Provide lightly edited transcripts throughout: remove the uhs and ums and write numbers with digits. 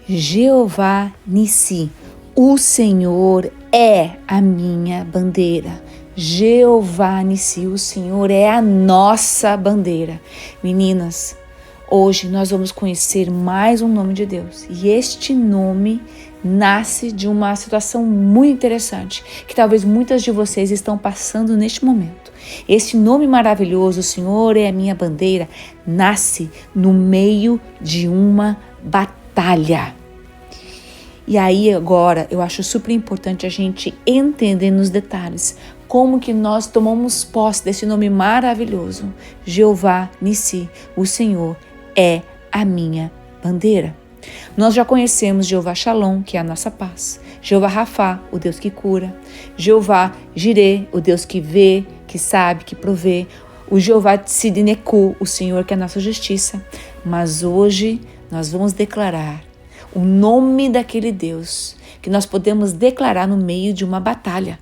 Jeová Nissi, o Senhor é a minha bandeira. Jeová Nissi, o Senhor é a nossa bandeira. Meninas, hoje nós vamos conhecer mais um nome de Deus. E este nome nasce de uma situação muito interessante, que talvez muitas de vocês estão passando neste momento. Este nome maravilhoso, o Senhor é a minha bandeira, nasce no meio de uma batalha. E aí agora eu acho super importante a gente entender nos detalhes como que nós tomamos posse desse nome maravilhoso. Jeová Nissi, o Senhor é a minha bandeira. Nós já conhecemos Jeová Shalom, que é a nossa paz. Jeová Rafá, o Deus que cura. Jeová Jireh, o Deus que vê, que sabe, que provê. O Jeová Tsidneku, o Senhor que é a nossa justiça. Mas hoje nós vamos declarar o nome daquele Deus que nós podemos declarar no meio de uma batalha.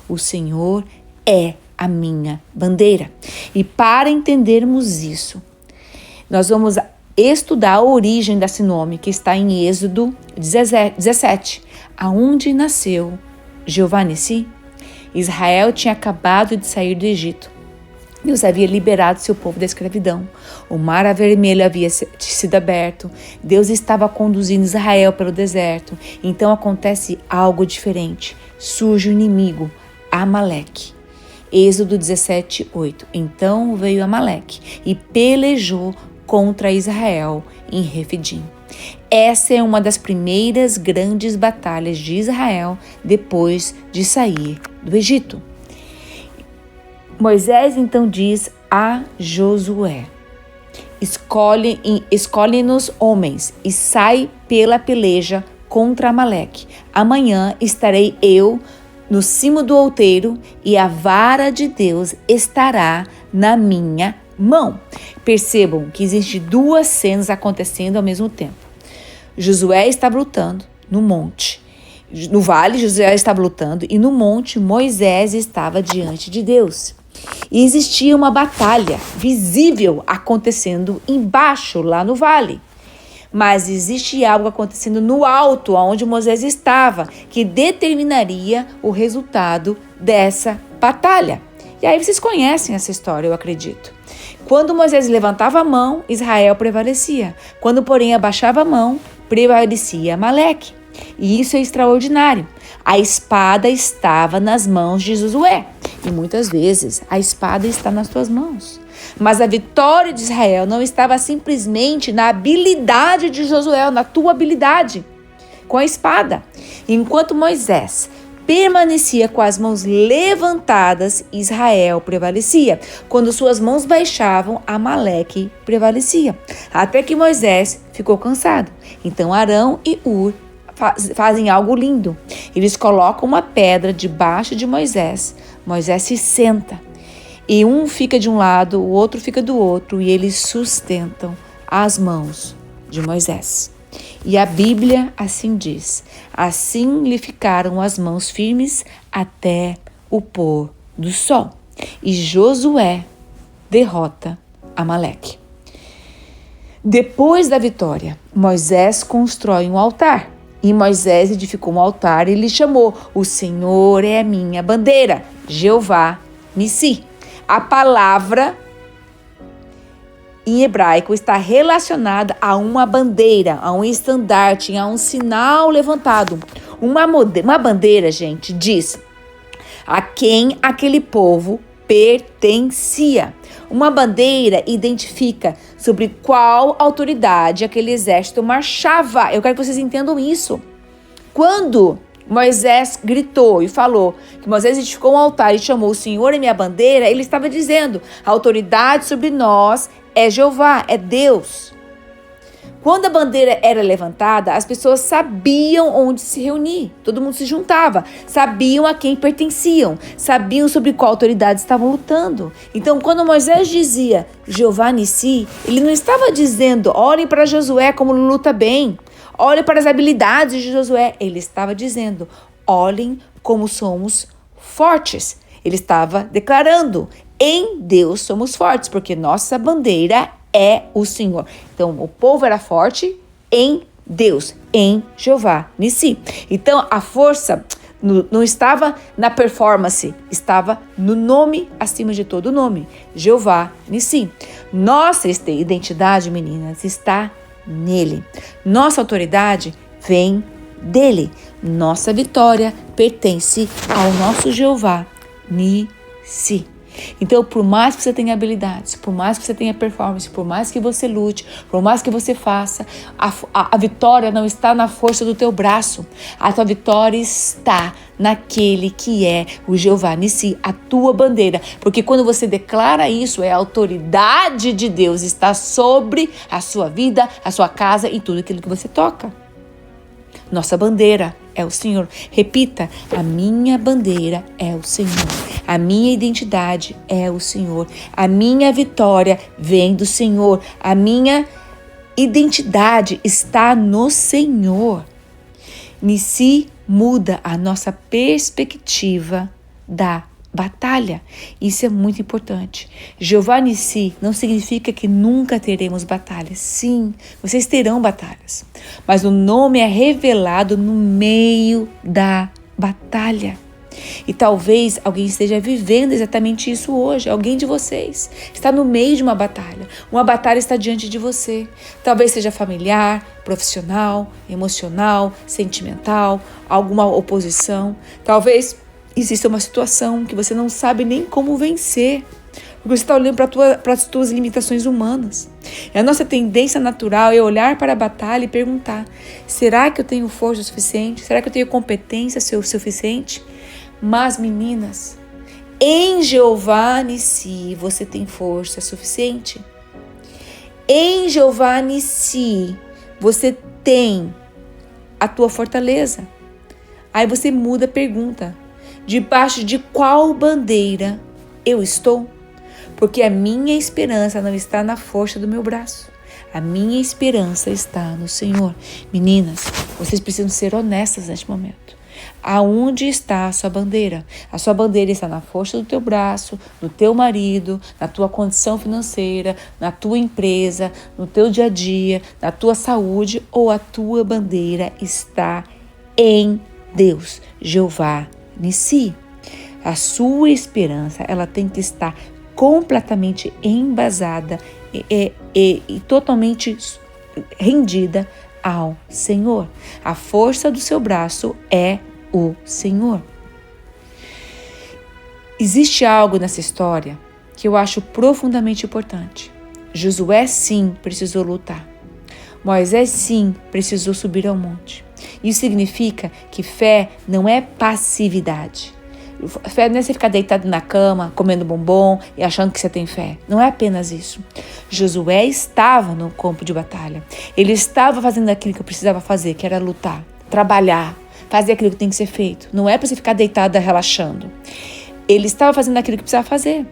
O Senhor é a minha bandeira. E para entendermos isso, nós vamos estudar a origem desse nome, que está em Êxodo 17, aonde nasceu Jeová Nissi. Israel tinha acabado de sair do Egito. Deus havia liberado seu povo da escravidão. O mar vermelho havia sido aberto. Deus estava conduzindo Israel pelo deserto. Então acontece algo diferente. Surge o inimigo, Amaleque. Êxodo 17, 8. Então veio Amaleque e pelejou contra Israel em Refidim. Essa é uma das primeiras grandes batalhas de Israel depois de sair do Egito. Moisés então diz a Josué: escolhe-nos homens e sai pela peleja contra Amaleque. Amanhã estarei eu no cimo do outeiro e a vara de Deus estará na minha mão. Percebam que existem duas cenas acontecendo ao mesmo tempo. Josué estava lutando no monte. No vale, Josué estava lutando e no monte, Moisés estava diante de Deus. E existia uma batalha visível acontecendo embaixo, lá no vale. Mas existe algo acontecendo no alto, onde Moisés estava, que determinaria o resultado dessa batalha. E aí vocês conhecem essa história, eu acredito. Quando Moisés levantava a mão, Israel prevalecia. Quando, porém, abaixava a mão, prevalecia Amaleque. E isso é extraordinário. A espada estava nas mãos de Josué. E muitas vezes a espada está nas tuas mãos. Mas a vitória de Israel não estava simplesmente na habilidade de Josué, na tua habilidade com a espada. Enquanto Moisés permanecia com as mãos levantadas, Israel prevalecia. Quando suas mãos baixavam, Amaleque prevalecia. Até que Moisés ficou cansado. Então Arão e Ur fazem algo lindo. Eles colocam uma pedra debaixo de Moisés. Moisés se senta. E um fica de um lado, o outro fica do outro. E eles sustentam as mãos de Moisés. E a Bíblia assim diz: assim lhe ficaram as mãos firmes até o pôr do sol. E Josué derrota Amaleque. Depois da vitória, Moisés constrói um altar. E Moisés edificou um altar e lhe chamou: o Senhor é a minha bandeira, Jeová Nissi. A palavra em hebraico está relacionada a uma bandeira, a um estandarte, a um sinal levantado. Uma bandeira, gente, diz a quem aquele povo pertencia. Uma bandeira identifica sobre qual autoridade aquele exército marchava. Eu quero que vocês entendam isso. Quando Moisés gritou e falou que Moisés edificou um altar e chamou o Senhor é minha bandeira, ele estava dizendo: a autoridade sobre nós é Jeová, é Deus. Quando a bandeira era levantada, as pessoas sabiam onde se reunir. Todo mundo se juntava, sabiam a quem pertenciam, sabiam sobre qual autoridade estavam lutando. Então, quando Moisés dizia Jeová Nissi, ele não estava dizendo olhem para Josué como luta bem, olhem para as habilidades de Josué. Ele estava dizendo olhem como somos fortes. Ele estava declarando: em Deus somos fortes, porque nossa bandeira é o Senhor. Então, o povo era forte em Deus, em Jeová Nissi. Então a força não estava na performance, estava no nome acima de todo nome, Jeová Nissi. Nossa identidade, meninas, está nele. Nossa autoridade vem dele. Nossa vitória pertence ao nosso Jeová Nissi. Então, por mais que você tenha habilidades, por mais que você tenha performance, por mais que você lute, por mais que você faça, a vitória não está na força do teu braço. A tua vitória está naquele que é o Jeová Nissi, a tua bandeira. Porque quando você declara isso, a autoridade de Deus está sobre a sua vida, a sua casa e tudo aquilo que você toca. Nossa bandeira é o Senhor. Repita, a minha bandeira é o Senhor. A minha identidade é o Senhor. A minha vitória vem do Senhor. A minha identidade está no Senhor. Nissi muda a nossa perspectiva da batalha. Isso é muito importante. Jeová Nissi não significa que nunca teremos batalhas. Sim, vocês terão batalhas. Mas o nome é revelado no meio da batalha. E talvez alguém esteja vivendo exatamente isso hoje. Alguém de vocês está no meio de uma batalha. Uma batalha está diante de você. Talvez seja familiar, profissional, emocional, sentimental, alguma oposição. Talvez existe uma situação que você não sabe nem como vencer, porque você está olhando para as tuas limitações humanas. E a nossa tendência natural é olhar para a batalha e perguntar, será que eu tenho força suficiente? Será que eu tenho competência suficiente? Mas, meninas, em Jeová Nissi você tem força suficiente. Em Jeová Nissi você tem a tua fortaleza. Aí você muda a pergunta. Debaixo de qual bandeira eu estou? Porque a minha esperança não está na força do meu braço. A minha esperança está no Senhor. Meninas, vocês precisam ser honestas neste momento. Aonde está a sua bandeira? A sua bandeira está na força do teu braço, do teu marido, na tua condição financeira, na tua empresa, no teu dia a dia, na tua saúde, ou a tua bandeira está em Deus, Jeová Nissi. A sua esperança, ela tem que estar completamente embasada e totalmente rendida ao Senhor. A força do seu braço é o Senhor. Existe algo nessa história que eu acho profundamente importante. Josué sim precisou lutar. Moisés sim precisou subir ao monte. Isso significa que fé não é passividade. Fé não é você ficar deitado na cama, comendo bombom e achando que você tem fé. Não é apenas isso. Josué estava no campo de batalha. Ele estava fazendo aquilo que eu precisava fazer, que era lutar, trabalhar, fazer aquilo que tem que ser feito. Não é para você ficar deitado relaxando. Ele estava fazendo aquilo que precisava fazer.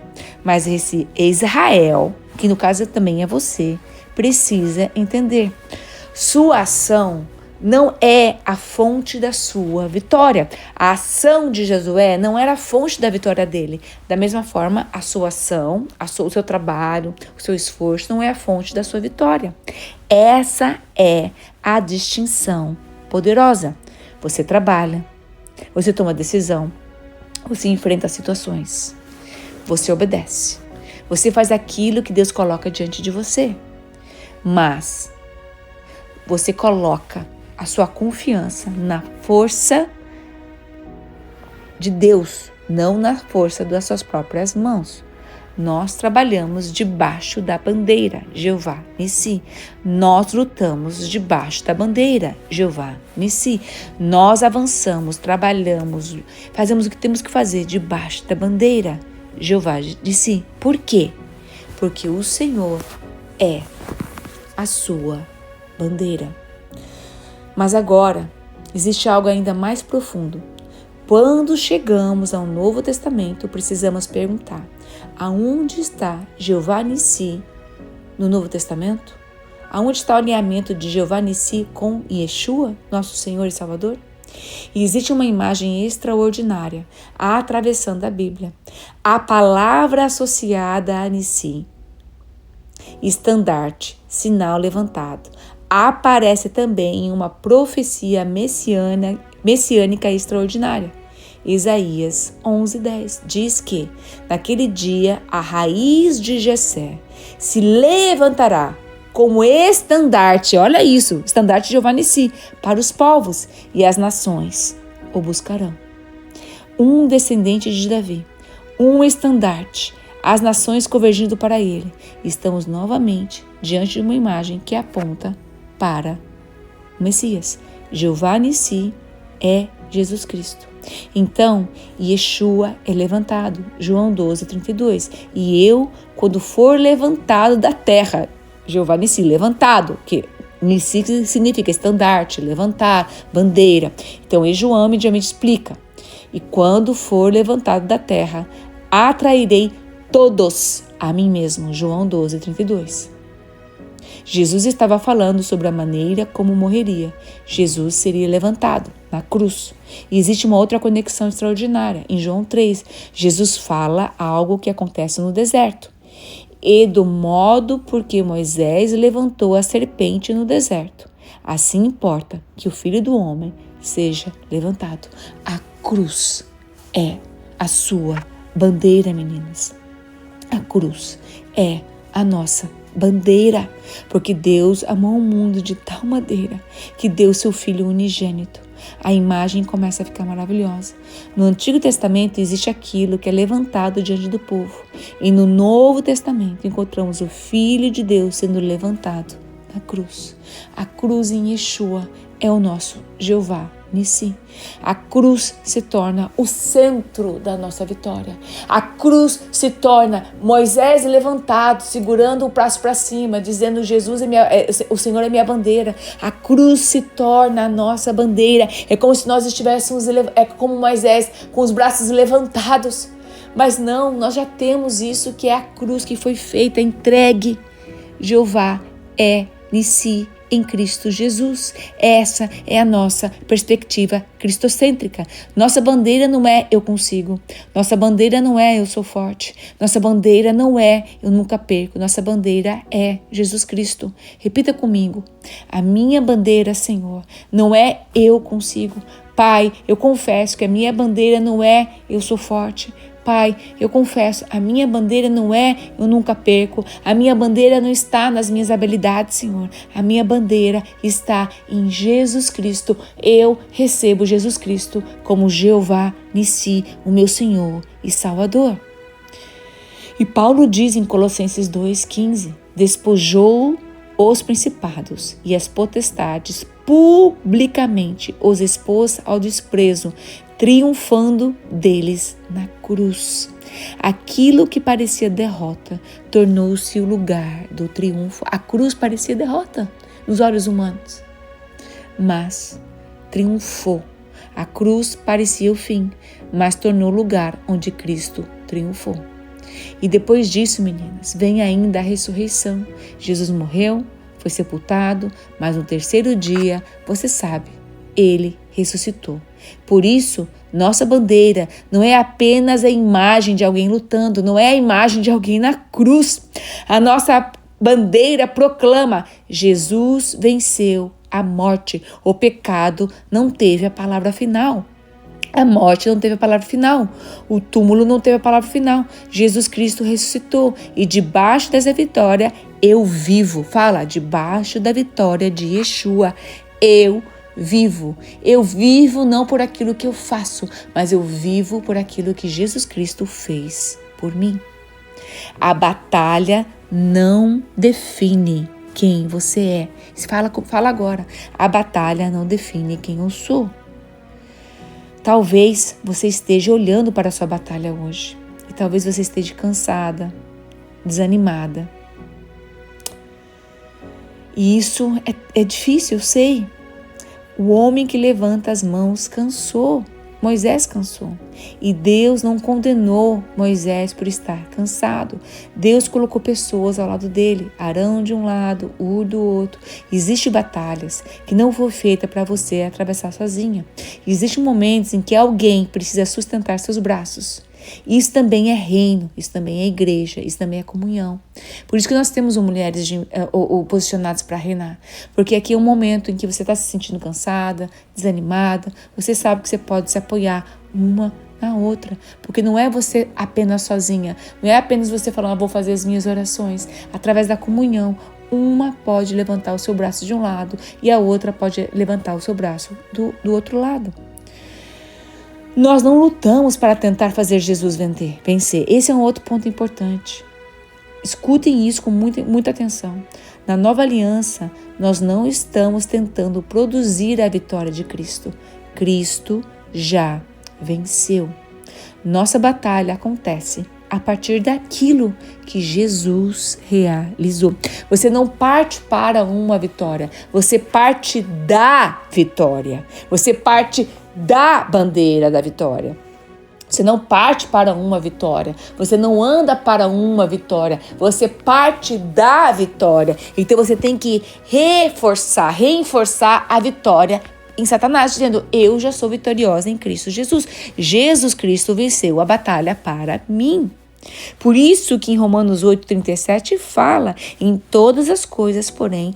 Mas esse Israel, que no caso também é você, precisa entender. Sua ação não é a fonte da sua vitória. A ação de Josué não era a fonte da vitória dele. Da mesma forma, a sua ação, o seu trabalho, o seu esforço não é a fonte da sua vitória. Essa é a distinção poderosa. Você trabalha, você toma decisão, você enfrenta situações, você obedece, você faz aquilo que Deus coloca diante de você. Mas você coloca a sua confiança na força de Deus, não na força das suas próprias mãos. Nós trabalhamos debaixo da bandeira, Jeová Nissi. Nós lutamos debaixo da bandeira, Jeová Nissi. Nós avançamos, trabalhamos, fazemos o que temos que fazer debaixo da bandeira, Jeová Nissi. Por quê? Porque o Senhor é a sua bandeira. Mas agora, existe algo ainda mais profundo. Quando chegamos ao Novo Testamento, precisamos perguntar, aonde está Jeová Nissi no Novo Testamento? Aonde está o alinhamento de Jeová Nissi com Yeshua, nosso Senhor e Salvador? E existe uma imagem extraordinária atravessando a Bíblia. A palavra associada a Nissi, estandarte, sinal levantado, aparece também em uma profecia messiânica extraordinária. Isaías 11:10 diz que, naquele dia, a raiz de Jessé se levantará como estandarte, olha isso, estandarte de Jeová Nissi, para os povos, e as nações o buscarão. Um descendente de Davi, um estandarte, as nações convergindo para ele. Estamos novamente diante de uma imagem que aponta para o Messias. Jeová Nissi é Jesus Cristo. Então, Yeshua é levantado, João 12:32. E eu, quando for levantado da terra, Jeová Nissi, levantado, que Nissi significa estandarte, levantar, bandeira. Então, João imediatamente explica. E quando for levantado da terra, atrairei todos a mim mesmo. João 12:32. Jesus estava falando sobre a maneira como morreria. Jesus seria levantado na cruz. E existe uma outra conexão extraordinária. Em João 3, Jesus fala algo que acontece no deserto. E do modo porque Moisés levantou a serpente no deserto, assim importa que o Filho do Homem seja levantado. A cruz é a sua bandeira, meninas. A cruz é a nossa bandeira, porque Deus amou o mundo de tal maneira que deu seu Filho unigênito. A imagem começa a ficar maravilhosa. No Antigo Testamento existe aquilo que é levantado diante do povo. E no Novo Testamento encontramos o Filho de Deus sendo levantado na cruz. A cruz em Yeshua é o nosso Jeová Nissi. A cruz se torna o centro da nossa vitória. A cruz se torna Moisés levantado, segurando o braço para cima, dizendo: Jesus o Senhor é minha bandeira. A cruz se torna a nossa bandeira. É como se nós estivéssemos, como Moisés, com os braços levantados. Mas não, nós já temos isso, que é a cruz que foi feita, entregue. Jeová é Nissi em Cristo Jesus. Essa é a nossa perspectiva cristocêntrica. Nossa bandeira não é eu consigo. Nossa bandeira não é eu sou forte. Nossa bandeira não é eu nunca perco. Nossa bandeira é Jesus Cristo. Repita comigo. A minha bandeira, Senhor, não é eu consigo. Pai, eu confesso que a minha bandeira não é eu sou forte. Pai, eu confesso, a minha bandeira não é eu nunca perco. A minha bandeira não está nas minhas habilidades, Senhor. A minha bandeira está em Jesus Cristo. Eu recebo Jesus Cristo como Jeová Nissi, o meu Senhor e Salvador. E Paulo diz em Colossenses 2:15, despojou os principados e as potestades, publicamente os expôs ao desprezo, triunfando deles na cruz. Aquilo que parecia derrota tornou-se o lugar do triunfo. A cruz parecia derrota nos olhos humanos, mas triunfou. A cruz parecia o fim, mas tornou o lugar onde Cristo triunfou. E depois disso, meninas, vem ainda a ressurreição. Jesus morreu, foi sepultado, mas no terceiro dia, você sabe, ele ressuscitou. Por isso, nossa bandeira não é apenas a imagem de alguém lutando, não é a imagem de alguém na cruz. A nossa bandeira proclama: Jesus venceu a morte. O pecado não teve a palavra final. A morte não teve a palavra final. O túmulo não teve a palavra final. Jesus Cristo ressuscitou. E debaixo dessa vitória, eu vivo. Fala, debaixo da vitória de Yeshua, eu vivo. Eu vivo não por aquilo que eu faço, mas eu vivo por aquilo que Jesus Cristo fez por mim. A batalha não define quem você é. Fala agora. A batalha não define quem eu sou. Talvez você esteja olhando para a sua batalha hoje. E talvez você esteja cansada, desanimada. E isso é difícil, eu sei. O homem que levanta as mãos cansou. Moisés cansou. E Deus não condenou Moisés por estar cansado. Deus colocou pessoas ao lado dele. Arão de um lado, Ur do outro. Existem batalhas que não foram feitas para você atravessar sozinha. Existem momentos em que alguém precisa sustentar seus braços. Isso também é reino, isso também é igreja, isso também é comunhão. Por isso que nós temos mulheres posicionadas para reinar. Porque aqui é um momento em que você está se sentindo cansada, desanimada, você sabe que você pode se apoiar uma na outra, porque não é você apenas sozinha, não é apenas você falando, vou fazer as minhas orações. Através da comunhão, uma pode levantar o seu braço de um lado e a outra pode levantar o seu braço do outro lado. Nós não lutamos para tentar fazer Jesus vencer. Esse é um outro ponto importante. Escutem isso com muita atenção. Na nova aliança, nós não estamos tentando produzir a vitória de Cristo. Cristo já venceu. Nossa batalha acontece a partir daquilo que Jesus realizou. Você não parte para uma vitória, você parte da vitória. Você parte da bandeira da vitória. Você não parte para uma vitória, você não anda para uma vitória, você parte da vitória. Então você tem que reenforçar a vitória em Satanás, dizendo, eu já sou vitoriosa em Cristo Jesus. Jesus Cristo venceu a batalha para mim. Por isso que em Romanos 8,37 fala, em todas as coisas, porém,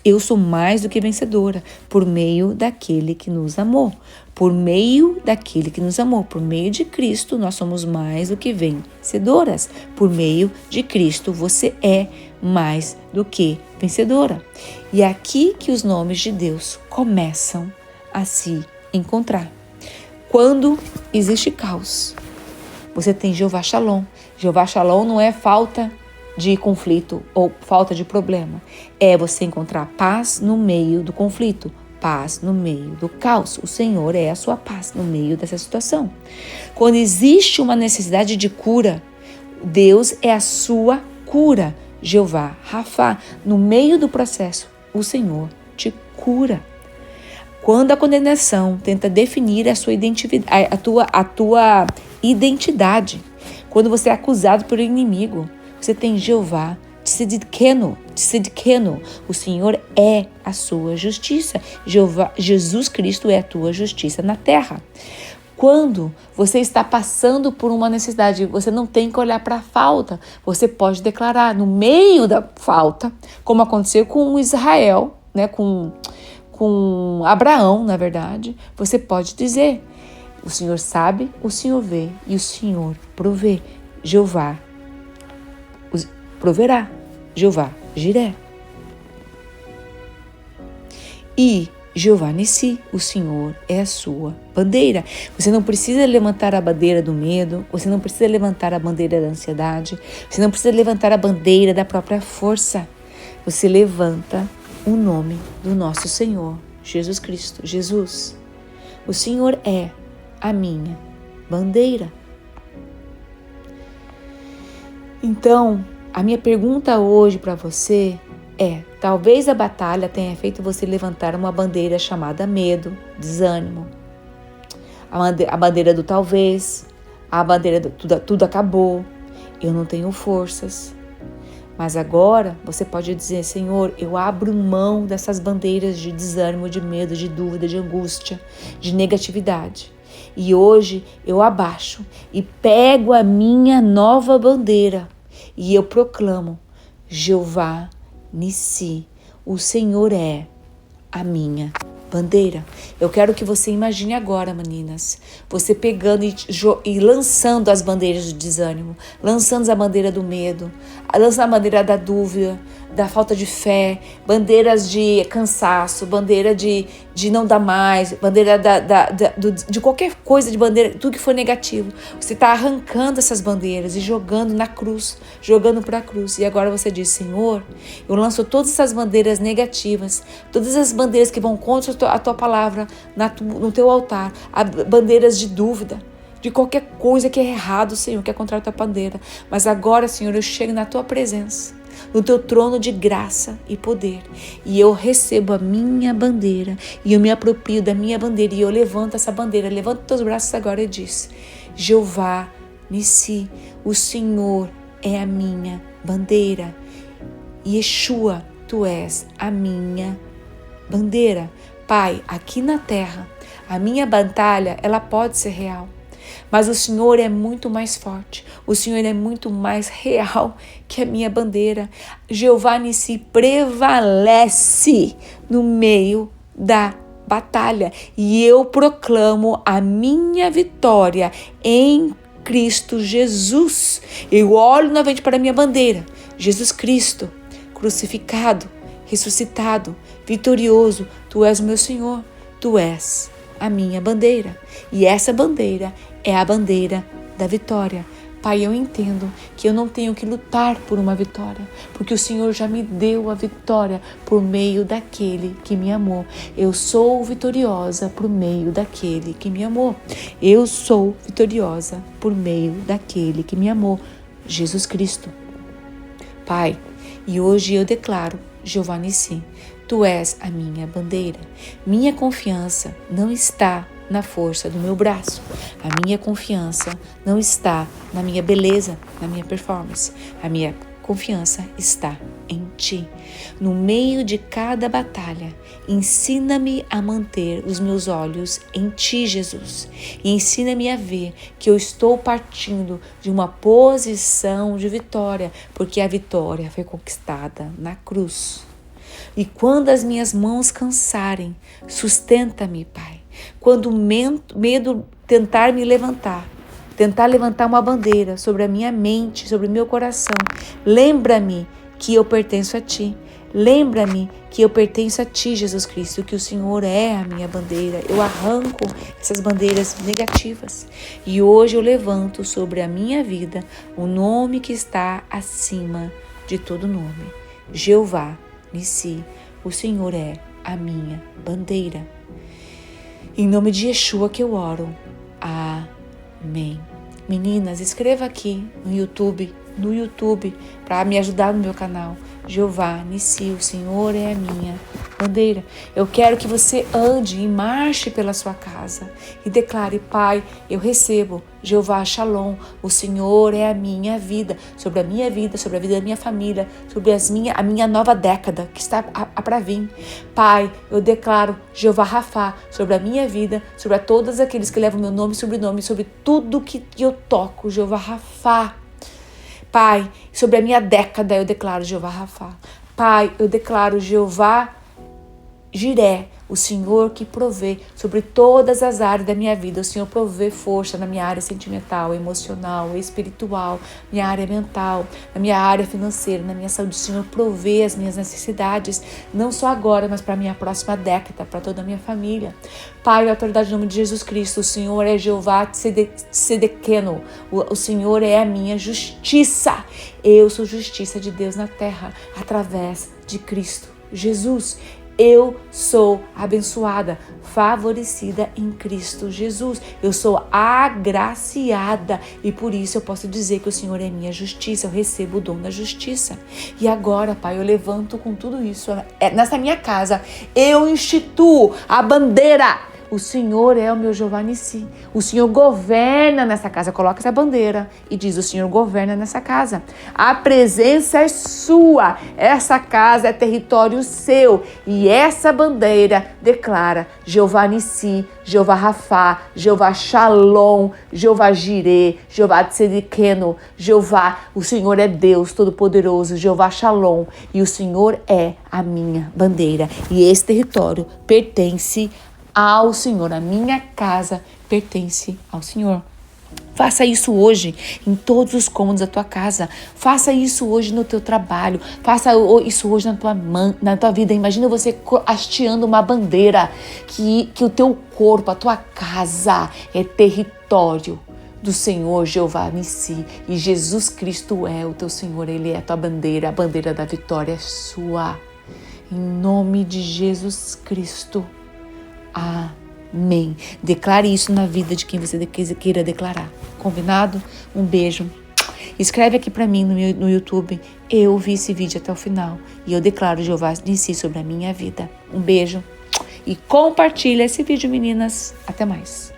eu sou mais do que vencedora, por meio daquele que nos amou. Por meio daquele que nos amou, por meio de Cristo, nós somos mais do que vencedoras. Por meio de Cristo, você é mais do que vencedora. E é aqui que os nomes de Deus começam a se encontrar. Quando existe caos, você tem Jeová Shalom. Jeová Shalom não é falta de conflito ou falta de problema. É você encontrar paz no meio do conflito, paz no meio do caos. O Senhor é a sua paz no meio dessa situação. Quando existe uma necessidade de cura, Deus é a sua cura. Jeová Rafá, no meio do processo, o Senhor te cura. Quando a condenação tenta definir a sua identidade, a tua identidade, quando você é acusado pelo inimigo, você tem Jeová Tzidkenu. O Senhor é a sua justiça. Jesus Cristo é a tua justiça na terra. Quando você está passando por uma necessidade, você não tem que olhar para a falta. Você pode declarar no meio da falta, como aconteceu com Israel, né, com Abraão, na verdade. Você pode dizer, o Senhor sabe, o Senhor vê e o Senhor provê. Jeová proverá. Jeová Jiré. E Jeová Nissi, o Senhor é a sua bandeira. Você não precisa levantar a bandeira do medo, você não precisa levantar a bandeira da ansiedade, você não precisa levantar a bandeira da própria força. Você levanta o nome do nosso Senhor, Jesus Cristo. Jesus, o Senhor é a minha bandeira. Então, a minha pergunta hoje para você é, talvez a batalha tenha feito você levantar uma bandeira chamada medo, desânimo, a bandeira do talvez, a bandeira do tudo acabou, eu não tenho forças. Mas agora você pode dizer, Senhor, eu abro mão dessas bandeiras de desânimo, de medo, de dúvida, de angústia, de negatividade. E hoje eu abaixo e pego a minha nova bandeira e eu proclamo, Jeová Nissi, o Senhor é a minha bandeira. Eu quero que você imagine agora, meninas, você pegando e lançando as bandeiras do desânimo, lançando a bandeira do medo, lançando a bandeira da dúvida, da falta de fé, bandeiras de cansaço, bandeira de não dar mais, bandeira de qualquer coisa, de bandeira, tudo que for negativo. Você está arrancando essas bandeiras e jogando na cruz, jogando para a cruz. E agora você diz, Senhor, eu lanço todas essas bandeiras negativas, todas as bandeiras que vão contra a tua palavra no teu altar, bandeiras de dúvida, de qualquer coisa que é errado, Senhor, que é contrário à tua bandeira. Mas agora, Senhor, eu chego na tua presença, no teu trono de graça e poder, e eu recebo a minha bandeira, e eu me aproprio da minha bandeira, e eu levanto essa bandeira, levanto teus braços agora e diz, Jeová Nissi, o Senhor é a minha bandeira, Yeshua, tu és a minha bandeira. Pai, aqui na terra, a minha batalha, ela pode ser real. Mas o Senhor é muito mais forte, o Senhor é muito mais real que a minha bandeira. Jeová Nissi prevalece no meio da batalha e eu proclamo a minha vitória em Cristo Jesus. Eu olho novamente para a minha bandeira, Jesus Cristo, crucificado, ressuscitado, vitorioso. Tu és o meu Senhor, tu és a minha bandeira. E essa bandeira é a bandeira da vitória. Pai, eu entendo que eu não tenho que lutar por uma vitória, porque o Senhor já me deu a vitória por meio daquele que me amou. Eu sou vitoriosa por meio daquele que me amou. Eu sou vitoriosa por meio daquele que me amou, Jesus Cristo. Pai, e hoje eu declaro, Jeová Nissi, tu és a minha bandeira. Minha confiança não está na força do meu braço. A minha confiança não está na minha beleza, na minha performance. A minha confiança está em ti. No meio de cada batalha, ensina-me a manter os meus olhos em ti, Jesus. E ensina-me a ver que eu estou partindo de uma posição de vitória, porque a vitória foi conquistada na cruz. E quando as minhas mãos cansarem, sustenta-me, Pai. Quando o medo tentar me levantar, tentar levantar uma bandeira sobre a minha mente, sobre o meu coração, lembra-me que eu pertenço a Ti. Lembra-me que eu pertenço a Ti, Jesus Cristo, que o Senhor é a minha bandeira. Eu arranco essas bandeiras negativas e hoje eu levanto sobre a minha vida o nome que está acima de todo nome. Jeová Nissi, o Senhor é a minha bandeira. Em nome de Yeshua que eu oro. Amém. Meninas, escreva aqui no YouTube, para me ajudar no meu canal. Jeová Nissi, o Senhor é a minha bandeira. Eu quero que você ande e marche pela sua casa e declare: Pai, eu recebo Jeová Shalom, o Senhor é a minha vida, sobre a vida da minha família, sobre a minha nova década que está para vir. Pai, eu declaro Jeová Rafá sobre a minha vida, sobre todos aqueles que levam meu nome e sobrenome, sobre tudo que eu toco, Jeová Rafá. Pai, sobre a minha década eu declaro Jeová Rafá. Pai, eu declaro Jeová Jiré, o Senhor que provê sobre todas as áreas da minha vida. O Senhor provê força na minha área sentimental, emocional, espiritual, minha área mental, na minha área financeira, na minha saúde. O Senhor provê as minhas necessidades, não só agora, mas para a minha próxima década, para toda a minha família. Pai, na autoridade do nome de Jesus Cristo, o Senhor é Jeová Tzedequeno. O Senhor é a minha justiça. Eu sou justiça de Deus na terra, através de Cristo Jesus. Eu sou abençoada, favorecida em Cristo Jesus. Eu sou agraciada e por isso eu posso dizer que o Senhor é minha justiça. Eu recebo o dom da justiça. E agora, Pai, eu levanto com tudo isso. Nessa minha casa, eu instituo a bandeira. O Senhor é o meu Jeová Nissi. O Senhor governa nessa casa. Coloca essa bandeira e diz: o Senhor governa nessa casa. A presença é sua. Essa casa é território seu. E essa bandeira declara Jeová Nissi, Jeová Rafá, Jeová Shalom, Jeová Jireh, Jeová Tzedequeno, Jeová, o Senhor é Deus Todo-Poderoso, Jeová Shalom. E o Senhor é a minha bandeira. E esse território pertence ao Senhor. A minha casa pertence ao Senhor. Faça isso hoje em todos os cômodos da tua casa. Faça isso hoje no teu trabalho. Faça isso hoje na tua vida. Imagina você hasteando uma bandeira que o teu corpo, a tua casa é território do Senhor Jeová Nissi. E Jesus Cristo é o teu Senhor. Ele é a tua bandeira. A bandeira da vitória é sua. Em nome de Jesus Cristo. Amém. Declare isso na vida de quem você queira declarar. Combinado? Um beijo. Escreve aqui para mim no YouTube. Eu vi esse vídeo até o final e eu declaro Jeová Nissi sobre a minha vida. Um beijo e compartilha esse vídeo, meninas. Até mais.